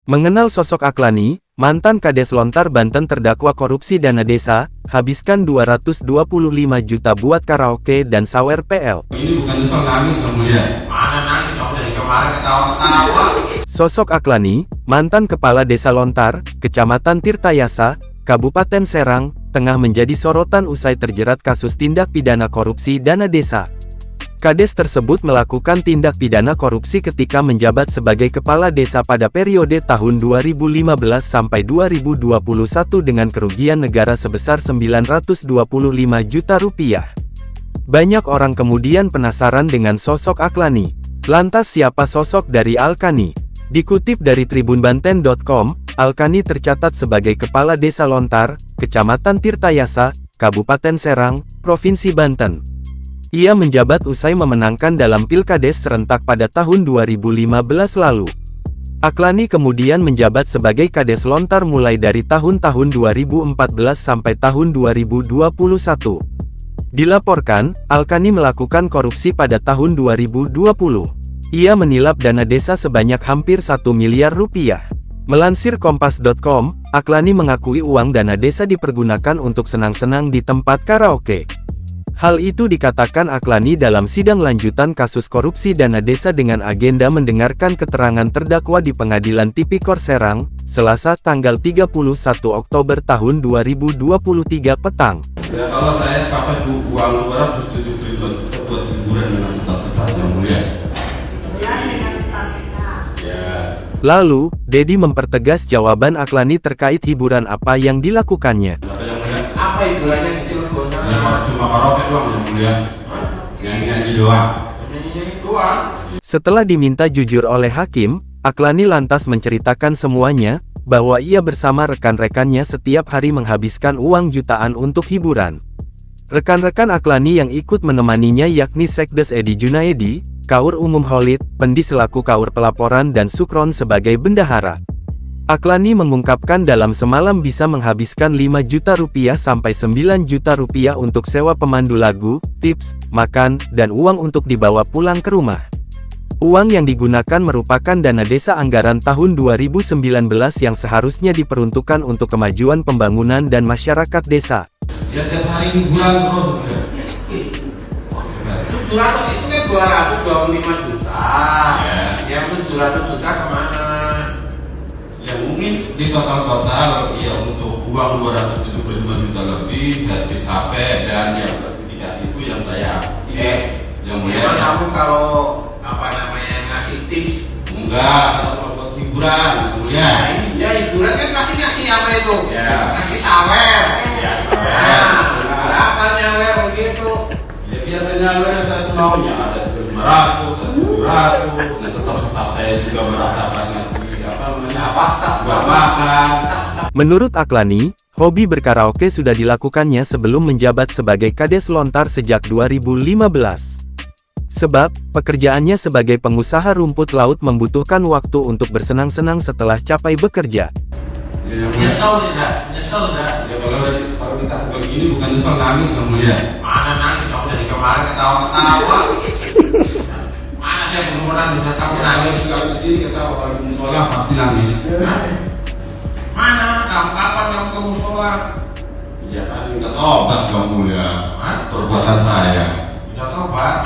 Mengenal sosok Aklani, mantan Kades Lontar Banten terdakwa korupsi dana desa, habiskan 225 juta buat karaoke dan sawer PL. Ini bukan nyesel nangis Yang Mulia. Mana nangis, kamu dari kemarin ketawa-ketawa. Sosok Aklani, mantan Kepala Desa Lontar, Kecamatan Tirtayasa, Kabupaten Serang, tengah menjadi sorotan usai terjerat kasus tindak pidana korupsi dana desa. Kades tersebut melakukan tindak pidana korupsi ketika menjabat sebagai kepala desa pada periode tahun 2015 sampai 2021 dengan kerugian negara sebesar 925 juta rupiah. Banyak orang kemudian penasaran dengan sosok Aklani. Lantas siapa sosok dari Alkani? Dikutip dari tribunbanten.com, Alkani tercatat sebagai Kepala Desa Lontar, Kecamatan Tirtayasa, Kabupaten Serang, Provinsi Banten. Ia menjabat usai memenangkan dalam Pilkades serentak pada tahun 2015 lalu. Aklani kemudian menjabat sebagai Kades Lontar mulai dari tahun-tahun 2014 sampai tahun 2021. Dilaporkan, Alkani melakukan korupsi pada tahun 2020. Ia menilap dana desa sebanyak hampir 1 miliar rupiah. Melansir Kompas.com, Aklani mengakui uang dana desa dipergunakan untuk senang-senang di tempat karaoke. Hal itu dikatakan Aklani dalam sidang lanjutan kasus korupsi dana desa dengan agenda mendengarkan keterangan terdakwa di Pengadilan Tipikor Serang, Selasa tanggal 31 Oktober tahun 2023 petang. Ya kalau saya pakai uang 270 ribu buat hiburan dengan staff-staff Yang Mulia. Ya. Lalu, Dedi mempertegas jawaban Aklani terkait hiburan apa yang dilakukannya. Apa hiburannya di Cilegon? Ya cuma karaoke doang Yang Mulia. Nyanyi-nyanyi doang. Nyanyi-nyanyi doang. Setelah diminta jujur oleh hakim, Aklani lantas menceritakan semuanya, bahwa ia bersama rekan-rekannya setiap hari menghabiskan uang jutaan untuk hiburan. Rekan-rekan Aklani yang ikut menemaninya yakni Sekdes Edi Junaedi, Kaur Umum Holid, Pendi selaku Kaur Pelaporan dan Sukron sebagai bendahara. Aklani mengungkapkan dalam semalam bisa menghabiskan 5 juta rupiah sampai 9 juta rupiah untuk sewa pemandu lagu, tips, makan, dan uang untuk dibawa pulang ke rumah. Uang yang digunakan merupakan dana desa anggaran tahun 2019 yang seharusnya diperuntukkan untuk kemajuan pembangunan dan masyarakat desa. Ya tiap hari hiburan terus. 700 itu kan 225 juta. Ya. Yang 700 juta kemana? Ya mungkin di total ya untuk uang 275 juta lebih, servis HP dan yang sertifikasi itu yang saya yang mulia. Kamu kalau apa namanya ngasih tips? Enggak, kalau buat hiburan mulia. Ya hiburan kan ngasih apa itu? Ya. Ngasih sawer. Ya sawer. Berapa nyawer begitu? Ya biasanya nyawer saya maunya ada 500, ada 700. Nah setelah saya juga merasakan Menurut Aklani, hobi berkaraoke sudah dilakukannya sebelum menjabat sebagai Kades Lontar sejak 2015. Sebab, pekerjaannya sebagai pengusaha rumput laut membutuhkan waktu untuk bersenang-senang setelah capai bekerja. Nyesel tidak? Nyesel tidak? Ya kalau kita begini bukan nyesel nangis Yang Mulia. Mana nangis? Kamu dari kemarin ketawa-ketawa. Mana saya belum pernah dengar kamu nangis? Kalau di sini ketawa, kalau di musola pasti nangis. Mana? Kapan kamu ke musola? Ya kan minta tobat Yang Mulia. Perbuatan saya. Minta tobat?